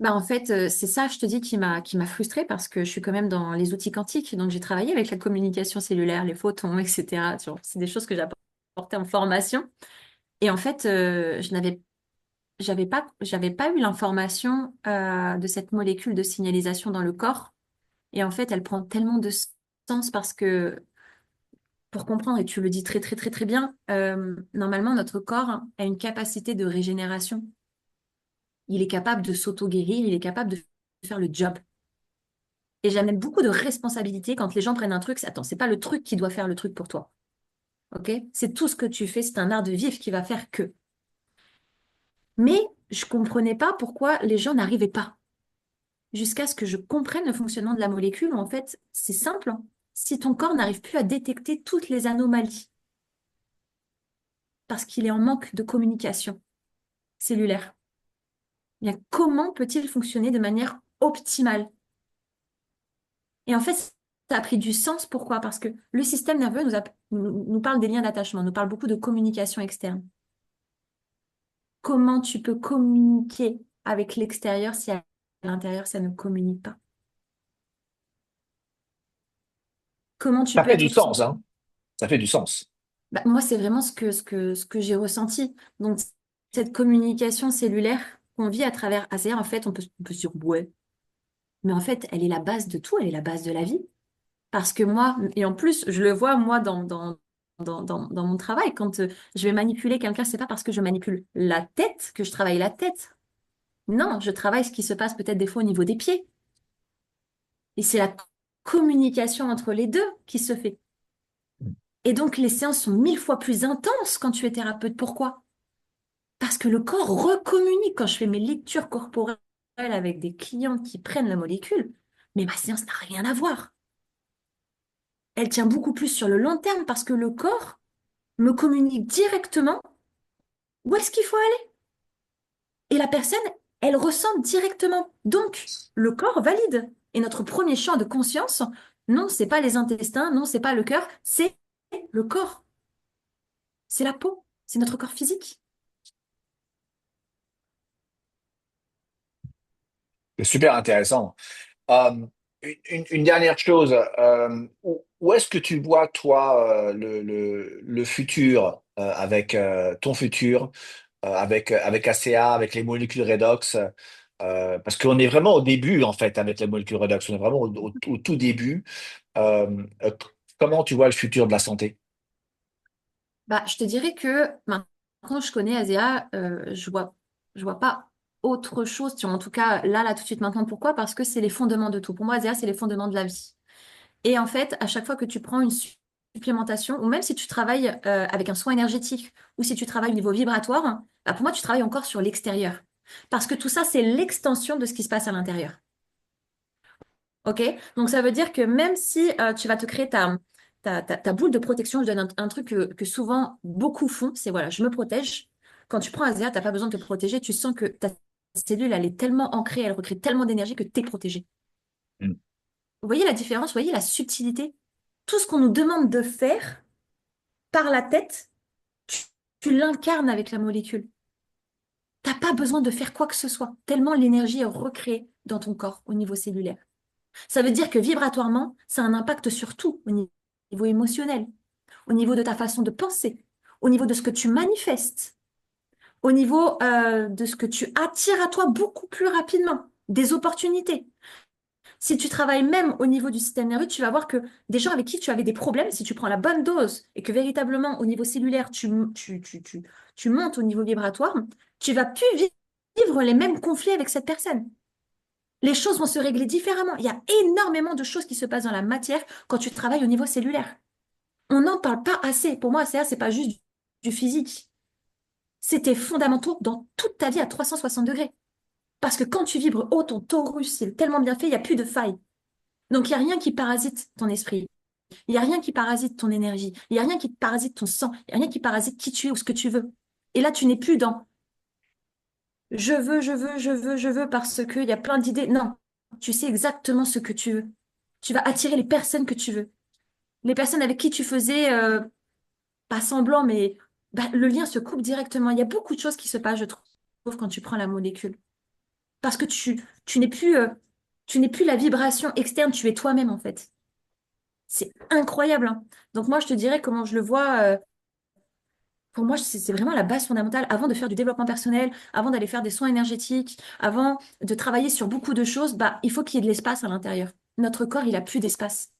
Bah en fait, c'est ça, je te dis, qui m'a frustrée parce que je suis quand même dans les outils quantiques. Donc, j'ai travaillé avec la communication cellulaire, les photons, etc. Tu vois, c'est des choses que j'ai apportées en formation. Et en fait, j'avais pas eu l'information de cette molécule de signalisation dans le corps. Et en fait, elle prend tellement de sens parce que, pour comprendre, et tu le dis très, très, très, très bien, normalement, notre corps a une capacité de régénération. Il est capable de s'auto-guérir, il est capable de faire le job. Et j'amène beaucoup de responsabilité quand les gens prennent un truc. Attends, c'est pas le truc qui doit faire le truc pour toi. OK? C'est tout ce que tu fais, c'est un art de vivre qui va faire que. Mais je comprenais pas pourquoi les gens n'arrivaient pas. Jusqu'à ce que je comprenne le fonctionnement de la molécule, où en fait, c'est simple, hein. Si ton corps n'arrive plus à détecter toutes les anomalies, parce qu'il est en manque de communication cellulaire, eh bien, comment peut-il fonctionner de manière optimale? Et en fait, ça a pris du sens. Pourquoi? Parce que le système nerveux nous parle des liens d'attachement, nous parle beaucoup de communication externe. Comment tu peux communiquer avec l'extérieur si à l'intérieur, ça ne communique pas? Comment tu Ça peux fait du être tout sens, simplement. hein? Ça fait du sens. Bah, moi, c'est vraiment ce que j'ai ressenti. Donc, cette communication cellulaire qu'on vit à travers ACR, en fait, on peut se dire, ouais, mais en fait, elle est la base de tout, elle est la base de la vie. Parce que moi, et en plus, je le vois, moi, dans mon travail, quand je vais manipuler quelqu'un, c'est pas parce que je manipule la tête que je travaille la tête. Non, je travaille ce qui se passe peut-être des fois au niveau des pieds. Et c'est la communication entre les deux qui se fait. Et donc, les séances sont 1000 fois plus intenses quand tu es thérapeute. Pourquoi? Parce que le corps recommunique. Quand je fais mes lectures corporelles avec des clients qui prennent la molécule, mais ma séance n'a rien à voir. Elle tient beaucoup plus sur le long terme parce que le corps me communique directement où est-ce qu'il faut aller. Et la personne, elle ressent directement. Donc, le corps valide. Et notre premier champ de conscience, non, c'est pas les intestins, non, c'est pas le cœur, c'est le corps, c'est la peau, c'est notre corps physique. C'est super intéressant. Euh, une dernière chose, où est-ce que tu vois, toi, le futur avec ton futur, avec ACA, avec les molécules redox? Parce qu'on est vraiment au début, en fait, avec les molécules redox. On est vraiment au tout début. Euh, euh, Comment tu vois le futur de la santé? Bah, je te dirais que maintenant je connais Asia, je vois pas autre chose. En tout cas, là, tout de suite, maintenant. Pourquoi? Parce que c'est les fondements de tout. Pour moi, Asia, c'est les fondements de la vie. Et en fait, à chaque fois que tu prends une supplémentation, ou même si tu travailles avec un soin énergétique, ou si tu travailles au niveau vibratoire, bah, pour moi, tu travailles encore sur l'extérieur. Parce que tout ça, c'est l'extension de ce qui se passe à l'intérieur. OK? Donc, ça veut dire que même si tu vas te créer ta boule de protection, je donne un truc que souvent beaucoup font, c'est voilà, je me protège. Quand tu prends Azea, tu n'as pas besoin de te protéger, tu sens que ta cellule, elle est tellement ancrée, elle recrée tellement d'énergie que tu es protégé. Mm. Vous voyez la différence? Vous voyez la subtilité? Tout ce qu'on nous demande de faire par la tête, tu, tu l'incarnes avec la molécule. T'as pas besoin de faire quoi que ce soit, tellement l'énergie est recréée dans ton corps au niveau cellulaire. Ça veut dire que vibratoirement, ça a un impact sur tout, au niveau émotionnel, au niveau de ta façon de penser, au niveau de ce que tu manifestes, au niveau de ce que tu attires à toi beaucoup plus rapidement, des opportunités. Si tu travailles même au niveau du système nerveux, tu vas voir que des gens avec qui tu avais des problèmes, si tu prends la bonne dose et que véritablement au niveau cellulaire, tu montes au niveau vibratoire, tu vas plus vivre les mêmes conflits avec cette personne. Les choses vont se régler différemment. Il y a énormément de choses qui se passent dans la matière quand tu travailles au niveau cellulaire. On n'en parle pas assez. Pour moi, c'est pas juste du physique. C'est tes fondamentaux dans toute ta vie à 360 degrés. Parce que quand tu vibres haut, ton torus, est tellement bien fait, il n'y a plus de faille. Donc, il n'y a rien qui parasite ton esprit. Il n'y a rien qui parasite ton énergie. Il n'y a rien qui parasite ton sang. Il n'y a rien qui parasite qui tu es ou ce que tu veux. Et là, tu n'es plus dans je veux parce qu'il y a plein d'idées. Non, tu sais exactement ce que tu veux. Tu vas attirer les personnes que tu veux. Les personnes avec qui tu faisais, pas semblant, mais bah, le lien se coupe directement. Il y a beaucoup de choses qui se passent, je trouve, quand tu prends la molécule. Parce que tu n'es plus la vibration externe, tu es toi-même, en fait. C'est incroyable, hein. Donc moi, je te dirais comment je le vois. Pour moi, c'est vraiment la base fondamentale. Avant de faire du développement personnel, avant d'aller faire des soins énergétiques, avant de travailler sur beaucoup de choses, bah, il faut qu'il y ait de l'espace à l'intérieur. Notre corps, il a plus d'espace.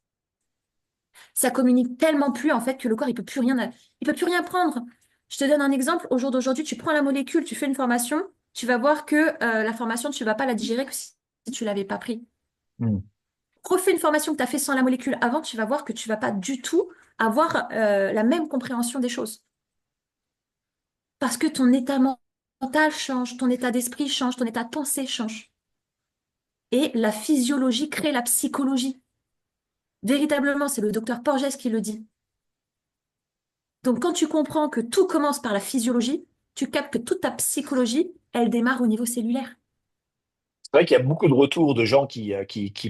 Ça communique tellement plus en fait que le corps, il peut plus rien prendre. Je te donne un exemple. Au jour d'aujourd'hui, tu prends la molécule, tu fais une formation, tu vas voir que la formation, tu vas pas la digérer que si tu l'avais pas pris. Mm. Refais une formation que tu as fait sans la molécule avant, tu vas voir que tu vas pas du tout avoir la même compréhension des choses. Parce que ton état mental change, ton état d'esprit change, ton état de pensée change. Et la physiologie crée la psychologie. Véritablement, c'est le docteur Porges qui le dit. Donc, quand tu comprends que tout commence par la physiologie, tu captes que toute ta psychologie, elle démarre au niveau cellulaire. C'est vrai qu'il y a beaucoup de retours de gens qui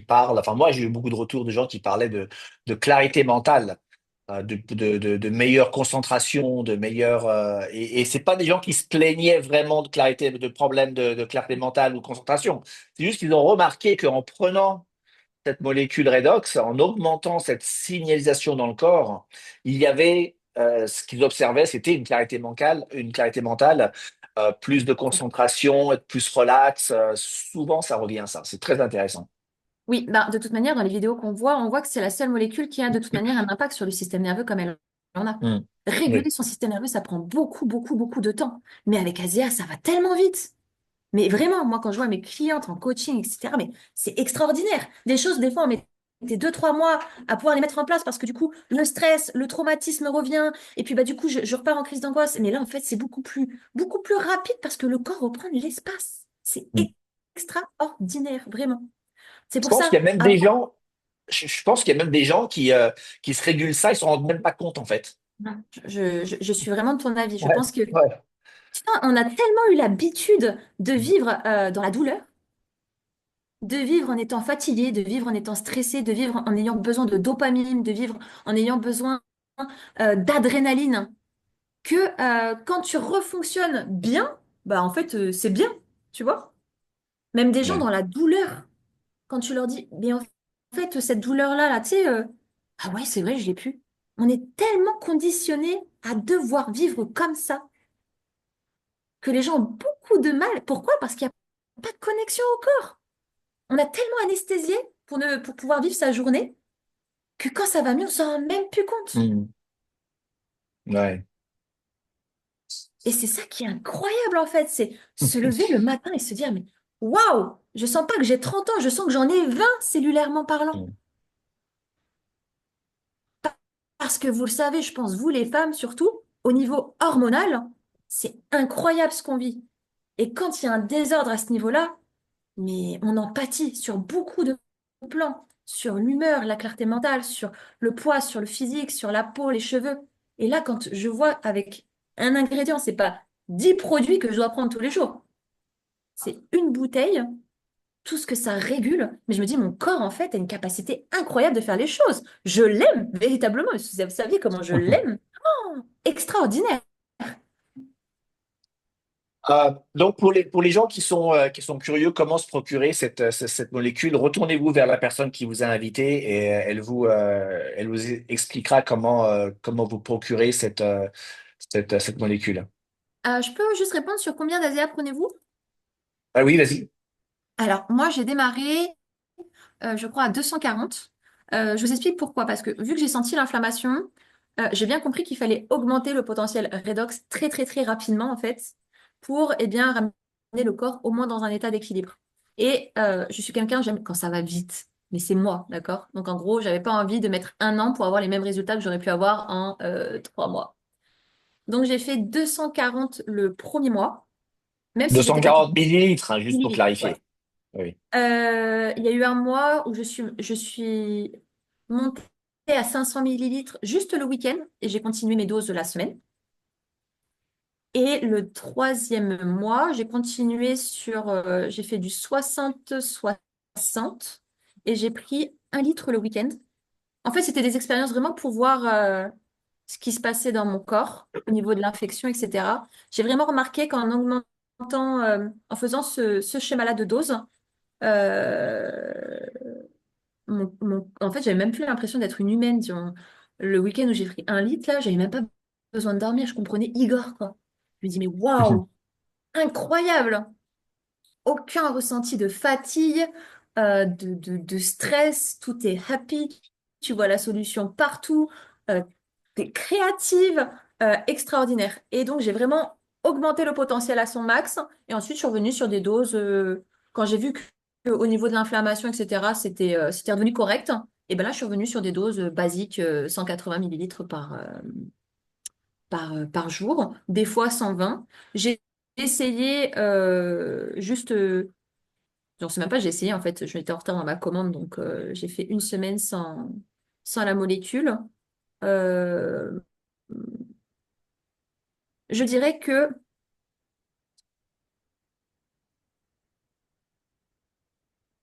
parlent. Enfin, moi, j'ai eu beaucoup de retours de gens qui parlaient de clarité mentale, de meilleure concentration, de meilleure. Et c'est pas des gens qui se plaignaient vraiment de clarité, de problèmes de clarté mentale ou de concentration. C'est juste qu'ils ont remarqué qu'en prenant cette molécule redox, en augmentant cette signalisation dans le corps, il y avait ce qu'ils observaient, c'était une clarité mentale, plus de concentration, être plus relax. Souvent, ça revient, ça. C'est très intéressant. Oui, bah, de toute manière, dans les vidéos qu'on voit, on voit que c'est la seule molécule qui a de toute manière un impact sur le système nerveux comme elle en a. Mm. Réguler Oui. son système nerveux, ça prend beaucoup de temps. Mais avec Asia, ça va tellement vite. Mais vraiment, moi, quand je vois mes clientes en coaching, etc., mais c'est extraordinaire. Des choses, des fois, on mettait 2, 3 mois à pouvoir les mettre en place parce que du coup, le stress, le traumatisme revient. Et puis, bah, du coup, je repars en crise d'angoisse. Mais là, en fait, c'est beaucoup plus rapide parce que le corps reprend de l'espace. C'est Mm. extraordinaire, vraiment. C'est Je pour pense ça, qu'il y a même des avant, gens, je pense qu'il y a même des gens qui se régulent ça, ils se rendent même pas compte, en fait. je suis vraiment de ton avis. Je Ouais, pense que ouais. Putain, on a tellement eu l'habitude de vivre dans la douleur, de vivre en étant fatigué, de vivre en étant stressé, de vivre en ayant besoin de dopamine, de vivre en ayant besoin d'adrénaline, que quand tu refonctionnes bien, bah en fait, c'est bien, tu vois? Même des gens Ouais. dans la douleur, quand tu leur dis, mais en fait, cette douleur-là, là, tu sais, ah ouais, c'est vrai, je l'ai plus. On est tellement conditionnés à devoir vivre comme ça que les gens ont beaucoup de mal. Pourquoi? Parce qu'il n'y a pas de connexion au corps. On a tellement anesthésié pour pouvoir vivre sa journée que quand ça va mieux, on s'en rend même plus compte. Mm. Ouais. Et c'est ça qui est incroyable en fait, c'est se lever le matin et se dire, mais waouh, je sens pas que j'ai 30 ans, je sens que j'en ai 20 cellulairement parlant. Mm. Parce que vous le savez, je pense, vous les femmes surtout, au niveau hormonal, c'est incroyable ce qu'on vit. Et quand il y a un désordre à ce niveau-là, mais on en pâtit sur beaucoup de plans, sur l'humeur, la clarté mentale, sur le poids, sur le physique, sur la peau, les cheveux. Et là, quand je vois avec un ingrédient, c'est pas 10 produits que je dois prendre tous les jours, c'est une bouteille, tout ce que ça régule. Mais je me dis, mon corps, en fait, a une capacité incroyable de faire les choses. Je l'aime véritablement. Vous savez comment je l'aime? Oh, extraordinaire. Donc pour les gens qui sont curieux, comment se procurer cette molécule, retournez-vous vers la personne qui vous a invité et elle vous expliquera comment vous procurer cette molécule. Je peux juste répondre sur combien d'ASEA prenez-vous? Ah oui, vas-y. Alors, moi, j'ai démarré je crois, à 240. Je vous explique pourquoi. Parce que vu que j'ai senti l'inflammation, j'ai bien compris qu'il fallait augmenter le potentiel redox très, très, très rapidement, en fait, pour eh bien, ramener le corps au moins dans un état d'équilibre. Et je suis quelqu'un, j'aime quand ça va vite. Mais c'est moi, d'accord? Donc, en gros, j'avais pas envie de mettre un an pour avoir les mêmes résultats que j'aurais pu avoir en 3 mois. Donc, j'ai fait 240 le premier mois, même si j'étais fatiguée. 240 millilitres, hein, juste pour Millilitres, ouais. clarifier. Oui. Il y a eu un mois où je suis montée à 500 millilitres juste le week-end et j'ai continué mes doses de la semaine. Et le troisième mois, j'ai continué j'ai fait du 60-60 et j'ai pris 1 litre le week-end. En fait, c'était des expériences vraiment pour voir ce qui se passait dans mon corps au niveau de l'infection, etc. J'ai vraiment remarqué qu'en augmentant, en faisant ce schéma-là de dose, euh, en fait, j'avais même plus l'impression d'être une humaine. Le week-end où j'ai pris 1 litre, là, j'avais même pas besoin de dormir. Je comprenais Igor, quoi. Je me dis, mais waouh, incroyable! Aucun ressenti de fatigue, de stress. Tout est happy. Tu vois la solution partout. T'es créative, extraordinaire. Et donc, j'ai vraiment augmenté le potentiel à son max. Et ensuite, je suis revenue sur des doses. Quand j'ai vu qu'au niveau de l'inflammation, etc., c'était revenu correct. Et ben là, je suis revenue sur des doses basiques, 180 millilitres par jour, des fois 120. J'ai essayé je ne sais même pas, j'ai essayé en fait, je m'étais en retard dans ma commande, donc j'ai fait une semaine sans la molécule. Euh, je dirais que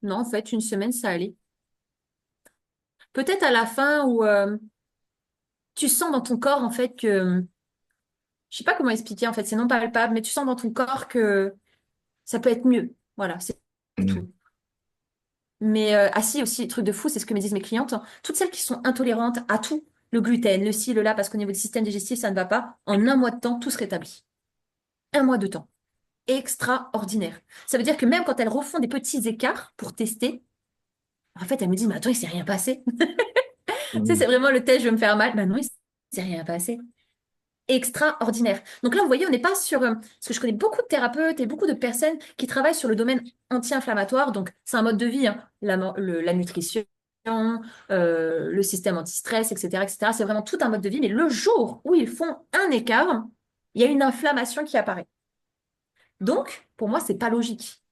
non, en fait, une semaine, ça allait. Peut-être à la fin où tu sens dans ton corps, en fait, que, je sais pas comment expliquer, en fait, c'est non palpable, mais tu sens dans ton corps que ça peut être mieux. Voilà, c'est Mm. tout. Mais, ah si, aussi, truc de fou, c'est ce que me disent mes clientes, hein. Toutes celles qui sont intolérantes à tout, le gluten, le ci, le là, parce qu'au niveau du système digestif, ça ne va pas, en un mois de temps, tout se rétablit. Un mois de temps. Extraordinaire. Ça veut dire que même quand elles refont des petits écarts pour tester, en fait, elles me disent, mais attends, il s'est rien passé. Tu sais, Mm. c'est vraiment le test, je vais me faire mal. Ben non, il s'est rien passé. Extraordinaire. Donc là, vous voyez, on n'est pas sur... parce que je connais beaucoup de thérapeutes et beaucoup de personnes qui travaillent sur le domaine anti-inflammatoire. Donc, c'est un mode de vie, hein. La nutrition, le système anti-stress, etc., etc. C'est vraiment tout un mode de vie. Mais le jour où ils font un écart, il y a une inflammation qui apparaît. Donc, pour moi, c'est pas logique.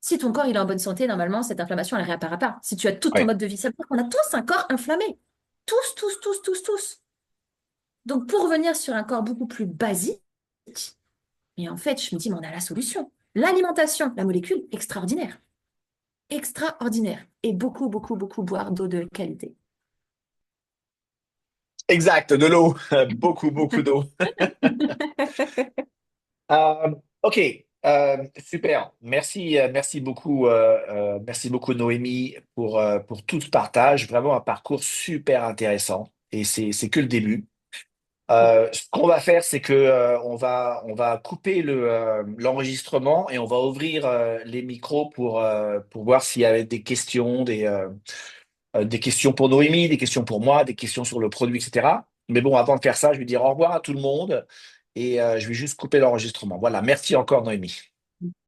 Si ton corps il est en bonne santé, normalement, cette inflammation, elle ne réapparaît pas. Si tu as tout ton Ouais. mode de vie, ça veut dire qu'on a tous un corps inflammé. Tous, tous, tous, tous, tous. Donc, pour revenir sur un corps beaucoup plus basique, Et en fait, je me dis, mais on a la solution. L'alimentation, la molécule, extraordinaire. Extraordinaire. Et beaucoup, beaucoup, beaucoup boire d'eau de qualité. Exact, de l'eau, beaucoup, beaucoup d'eau. Ok, super. Merci beaucoup Noémie pour tout ce partage. Vraiment un parcours super intéressant. Et c'est que le début. Ce qu'on va faire, c'est que on va couper l'enregistrement et on va ouvrir les micros pour voir s'il y avait des questions, des questions pour Noémie, des questions pour moi, des questions sur le produit, etc. Mais bon, avant de faire ça, je vais dire au revoir à tout le monde et je vais juste couper l'enregistrement. Voilà, merci encore Noémie.